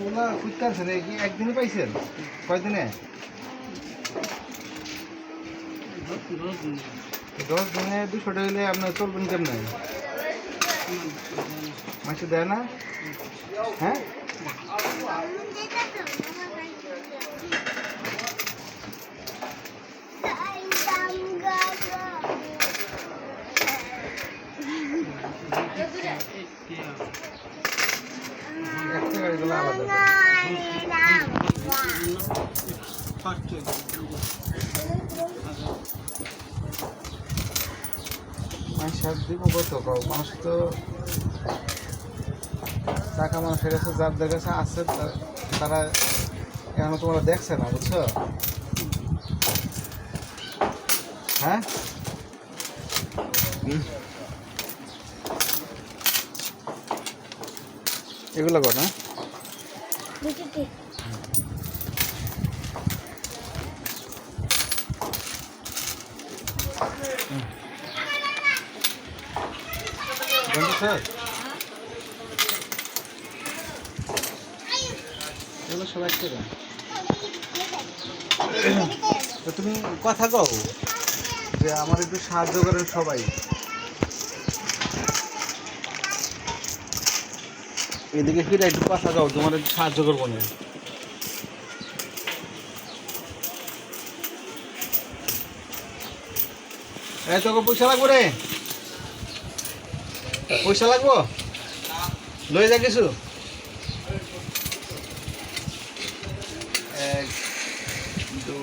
ওগুলা খুঁজতে আনছেন কি একদিনই পাইছেন? কয়দিনে? 10 দিনে 200 টাকা হলে আপনার চলবেন কেমনে? মাসে দেয় না? হ্যাঁ, এগুলো আলাদা। মানুষের দিব কত কও? মানুষ তো টাকা মানুষের কাছে যাদের কাছে আছে তারা এখন তোমরা দেখছে না, বুঝছো? হ্যাঁ, এগুলো কর না এগুলো সবাই থেকে। তুমি কথা কও যে আমার একটু সাহায্য করেন সবাই। এদিকে ফিরে একটু কথা কও, তোমার একটু সাহায্য করবো না। এই তোকে পয়সা লাগবো রে, পয়সা লাগবো, লয়ে যা কিছু। 1 2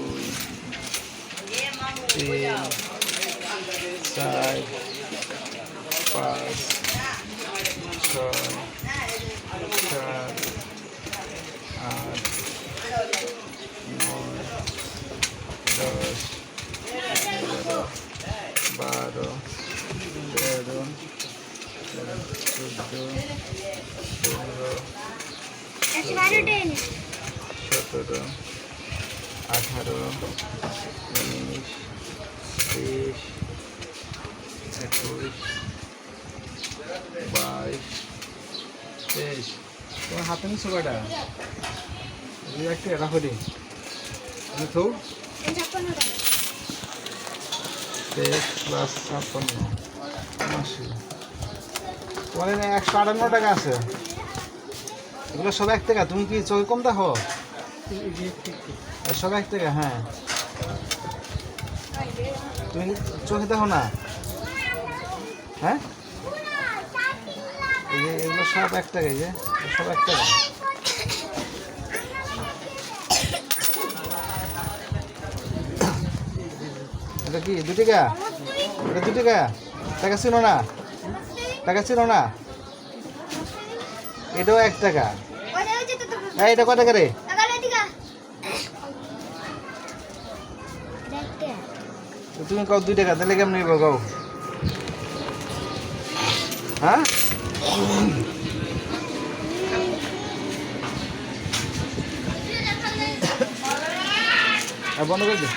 3 4 5 6 7 8 9 10 11 12 13 14 15 17 18 19 20 21 22 23। তোমার হাতে নিচ্ছ কয়টা? একটা রাখো দিন। 23 প্লাস 56 80। তোমার 158 টাকা আছে। এগুলো সব 1 টাকা। তুমি কি চোখে কম দেখো? সব 1 টাকা। হ্যাঁ, তুমি চোখে দেখো না? হ্যাঁ, এগুলো সব 1 টাকা। এই যে সব 1 টাকা। এটা কি 2 টাকা? এটা 2 টাকা। টাকা ছিল না? টাকা ছিল না? এটাও 1 টাকা। এটা কত টাকা রে? তুমি কও 2 টাকা, তাহলে কেমন নিব কও? হ্যাঁ, বন্ধ করে দে।